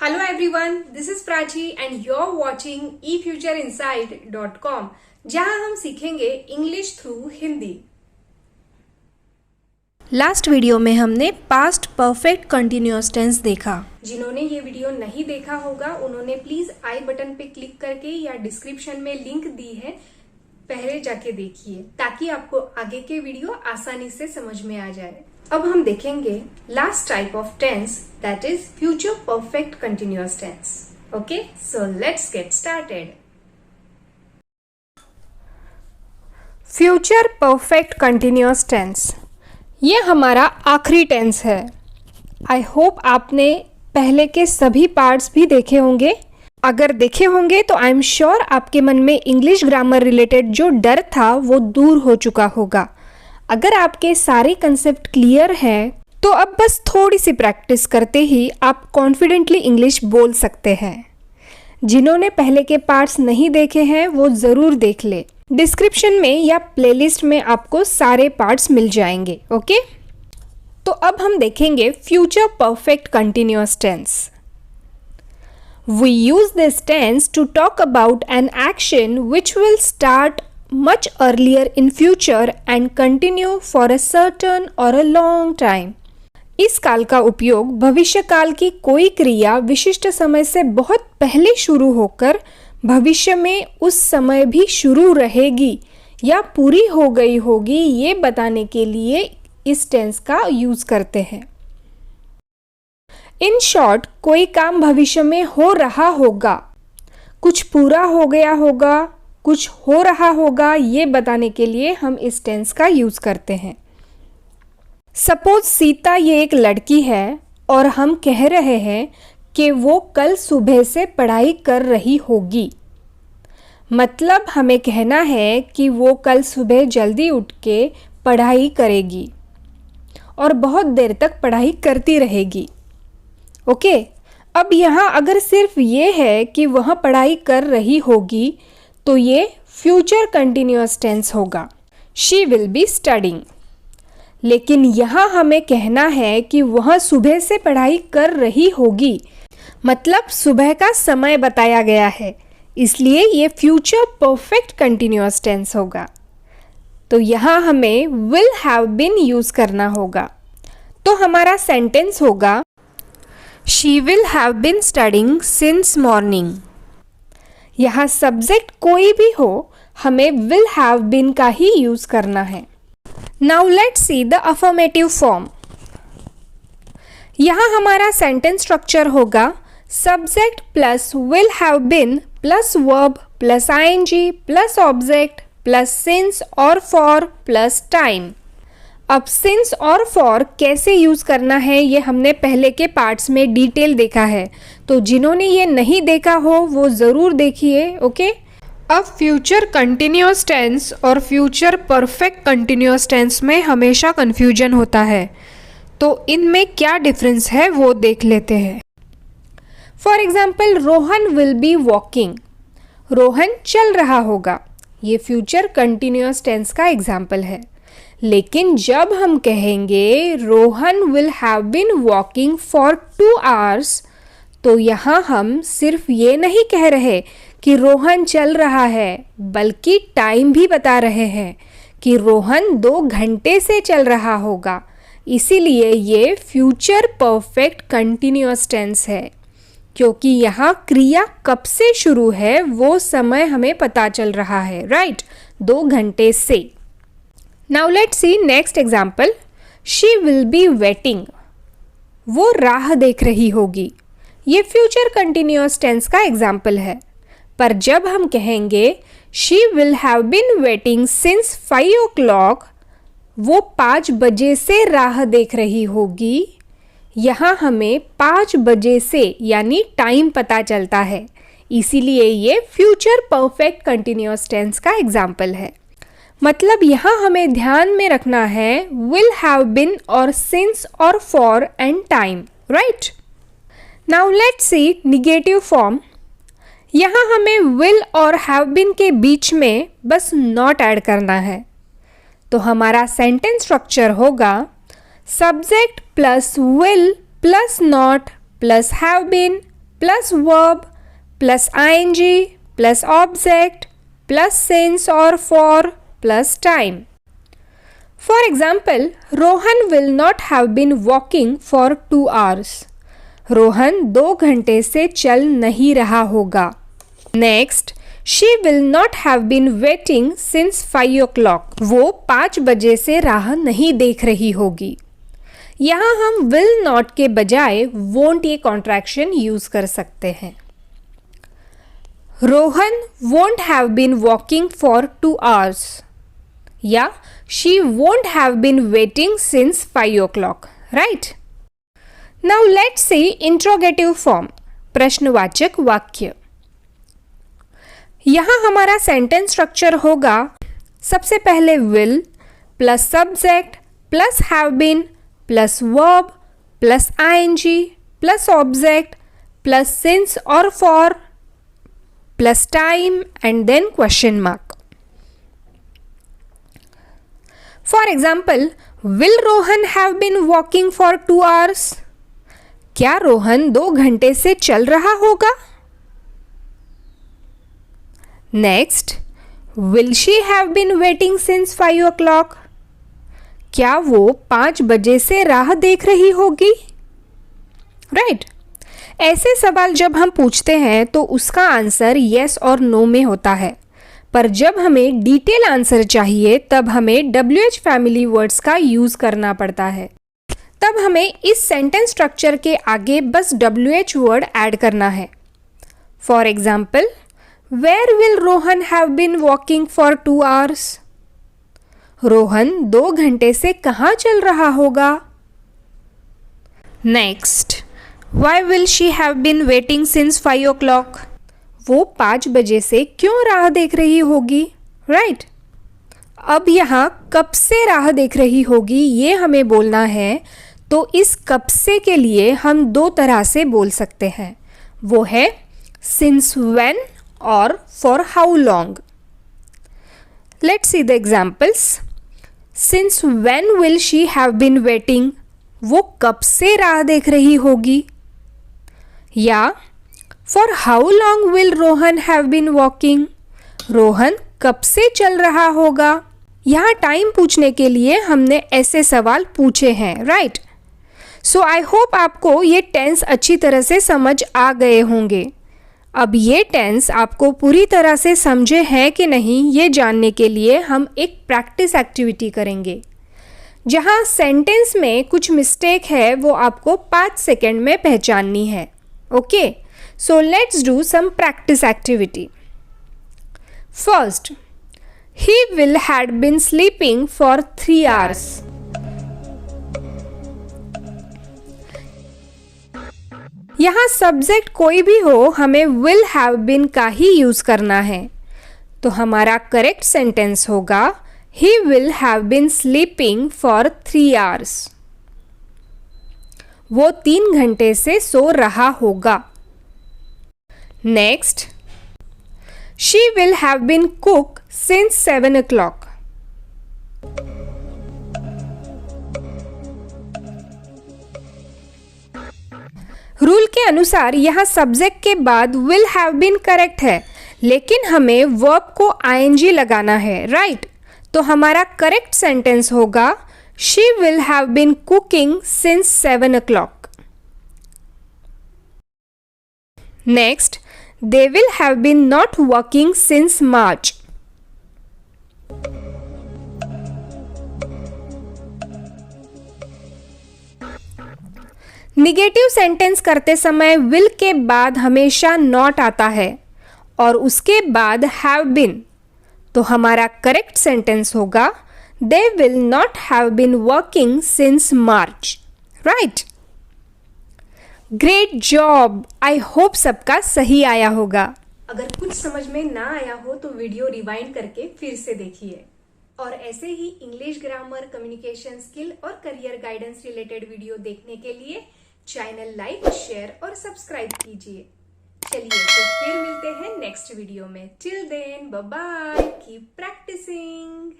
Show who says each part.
Speaker 1: Hello everyone, this is Prachi and you're watching efutureinside.com जहां हम सीखेंगे English through Hindi.
Speaker 2: Last video में हमने पास्ट परफेक्ट कंटिन्यूअस टेंस देखा।
Speaker 1: जिन्होंने ये वीडियो नहीं देखा होगा उन्होंने प्लीज आई बटन पे क्लिक करके या डिस्क्रिप्शन में लिंक दी है, पहले जाके देखिए ताकि आपको आगे के वीडियो आसानी से समझ में आ जाए। अब हम देखेंगे last type of tense, that is future perfect continuous tense. Okay, so let's get started.
Speaker 2: Future perfect continuous tense ये हमारा आखिरी टेंस है। आई होप आपने पहले के सभी पार्ट्स भी देखे होंगे। अगर देखे होंगे तो आई एम श्योर आपके मन में इंग्लिश ग्रामर रिलेटेड जो डर था वो दूर हो चुका होगा। अगर आपके सारे कंसेप्ट क्लियर हैं तो अब बस थोड़ी सी प्रैक्टिस करते ही आप कॉन्फिडेंटली इंग्लिश बोल सकते हैं। जिन्होंने पहले के पार्ट्स नहीं देखे हैं वो ज़रूर देख ले। डिस्क्रिप्शन में या प्लेलिस्ट में आपको सारे पार्ट्स मिल जाएंगे। ओके, तो अब हम देखेंगे future perfect continuous tense. We use this tense to talk about an action which will start much earlier in future and continue for a certain or a long time। इस काल का उपयोग भविष्य काल की कोई क्रिया विशिष्ट समय से बहुत पहले शुरू होकर भविष्य में उस समय भी शुरू रहेगी या पूरी हो गई होगी ये बताने के लिए इस टेंस का यूज करते हैं। इन शॉर्ट, कोई काम भविष्य में हो रहा होगा, कुछ पूरा हो गया होगा, कुछ हो रहा होगा ये बताने के लिए हम इस टेंस का यूज करते हैं। सपोज सीता ये एक लड़की है और हम कह रहे हैं कि वो कल सुबह से पढ़ाई कर रही होगी। मतलब हमें कहना है कि वो कल सुबह जल्दी उठ के पढ़ाई करेगी और बहुत देर तक पढ़ाई करती रहेगी। ओके, अब यहाँ अगर सिर्फ ये है कि वह पढ़ाई कर रही होगी तो ये फ्यूचर कंटिन्यूअस टेंस होगा, शी विल बी स्टडिंग। लेकिन यहाँ हमें कहना है कि वह सुबह से पढ़ाई कर रही होगी, मतलब सुबह का समय बताया गया है, इसलिए ये फ्यूचर परफेक्ट कंटिन्यूअस टेंस होगा। तो यहाँ हमें विल हैव बीन यूज करना होगा। तो हमारा सेंटेंस होगा she will have been studying since morning. यहाँ सब्जेक्ट कोई भी हो, हमें विल हैव बीन का ही यूज करना है। Now let's see the affirmative form. यहाँ हमारा सेंटेंस स्ट्रक्चर होगा subject plus will have been plus verb plus ING plus object plus since और फॉर प्लस टाइम। अब सिंस और फॉर कैसे यूज करना है ये हमने पहले के पार्ट्स में डिटेल देखा है, तो जिन्होंने ये नहीं देखा हो वो ज़रूर देखिए। ओके, अब फ्यूचर कंटिन्यूअस टेंस और फ्यूचर परफेक्ट कंटिन्यूअस टेंस में हमेशा कन्फ्यूजन होता है, तो इनमें क्या डिफरेंस है वो देख लेते हैं। For example, Rohan will be walking, Rohan चल रहा होगा, ये फ्यूचर कंटिन्यूअस टेंस का एग्जाम्पल है। लेकिन जब हम कहेंगे Rohan will have been walking for 2 hours, तो यहाँ हम सिर्फ ये नहीं कह रहे कि रोहन चल रहा है, बल्कि टाइम भी बता रहे हैं कि रोहन 2 घंटे से चल रहा होगा। इसीलिए ये फ्यूचर परफेक्ट कंटिन्यूअस टेंस है, क्योंकि यहाँ क्रिया कब से शुरू है वो समय हमें पता चल रहा है, राइट, 2 घंटे से। Now let's see next example. She will be waiting. वो राह देख रही होगी, ये फ्यूचर कंटिन्यूअस टेंस का एग्जाम्पल है। पर जब हम कहेंगे She will have been waiting since 5 o'clock, वो 5 बजे से राह देख रही होगी, यहाँ हमें 5 बजे से यानी टाइम पता चलता है, इसीलिए ये फ्यूचर परफेक्ट कंटिन्यूअस टेंस का एग्जाम्पल है। मतलब यहाँ हमें ध्यान में रखना है विल हैव बीन और सिंस और for and time, right. Now let's C negative form. यहाँ हमें विल और हैव बीन के बीच में बस नॉट ऐड करना है, तो हमारा सेंटेंस स्ट्रक्चर होगा subject plus will plus not plus have been plus verb plus ing plus object plus since or for plus time. For example, Rohan will not have been walking for 2 hours. Rohan 2 घंटे से चल नहीं रहा होगा. Next, she will not have been waiting since 5 o'clock. वो 5 बजे से राह नहीं देख रही होगी. यहाँ हम will not के बजाय won't ये कॉन्ट्रैक्शन यूज कर सकते हैं. Rohan won't have been walking for 2 hours. या she won't have been waiting since 5 o'clock. Right? Now let's see interrogative form. प्रश्नवाचक वाक्य. यहाँ हमारा सेंटेंस स्ट्रक्चर होगा सबसे पहले will plus subject plus have been plus verb plus ing plus object plus since और for plus time and then question mark. For example, will Rohan have been walking for 2 hours? क्या रोहन 2 घंटे से चल रहा होगा? Next, will she have been waiting since 5 o'clock? क्या वो 5 बजे से राह देख रही होगी? राइट. ऐसे सवाल जब हम पूछते हैं तो उसका आंसर येस और नो में होता है, पर जब हमें डिटेल आंसर चाहिए तब हमें WH फैमिली वर्ड्स का यूज करना पड़ता है. तब हमें इस सेंटेंस स्ट्रक्चर के आगे बस WH वर्ड ऐड करना है. For example, where will Rohan have been walking for 2 hours? Rohan 2 घंटे से कहाँ चल रहा होगा? Next, why will she have been waiting since 5 o'clock? वो 5 बजे से क्यों राह देख रही होगी? राइट. अब यहाँ कब से राह देख रही होगी ये हमें बोलना है, तो इस कब से के लिए हम 2 तरह से बोल सकते हैं. वो है सिंस व्हेन और for how long. Let's see the examples. Since when will she have been waiting? वो कब से राह देख रही होगी. या for how long will Rohan have been walking? Rohan कब से चल रहा होगा. यहाँ टाइम पूछने के लिए हमने ऐसे सवाल पूछे हैं. राइट. सो आई होप आपको ये टेंस अच्छी तरह से समझ आ गए होंगे. अब ये टेंस आपको पूरी तरह से समझे हैं कि नहीं ये जानने के लिए हम एक प्रैक्टिस एक्टिविटी करेंगे, जहाँ सेंटेंस में कुछ मिस्टेक है वो आपको 5 सेकेंड में पहचाननी है. Okay, so let's do some practice activity. First, he will had been sleeping for 3 hours. यहाँ सब्जेक्ट कोई भी हो हमें will have been का ही यूज करना है. तो हमारा करेक्ट सेंटेंस होगा he will have been sleeping for 3 hours. वो 3 घंटे से सो रहा होगा. Next, she will have been cooked since 7 o'clock. Rule के अनुसार यहाँ सब्जेक्ट के बाद will have been करेक्ट है, लेकिन हमें वर्ब को ing लगाना है. राइट. तो हमारा करेक्ट सेंटेंस होगा she will have been cooking since 7 o'clock. Next, they will have been not working since March. Negative sentence करते समय will के बाद हमेशा not आता है और उसके बाद have been. तो हमारा करेक्ट सेंटेंस होगा they will not have been working since March. Right? Great job. I hope सबका सही आया होगा.
Speaker 1: अगर कुछ समझ में ना आया हो तो वीडियो रिवाइंड करके फिर से देखिए. और ऐसे ही इंग्लिश ग्रामर, कम्युनिकेशन स्किल और करियर गाइडेंस रिलेटेड वीडियो देखने के लिए चैनल लाइक, शेयर और सब्सक्राइब कीजिए. चलिए तो फिर मिलते हैं नेक्स्ट वीडियो में. Till then bye bye. Keep practising.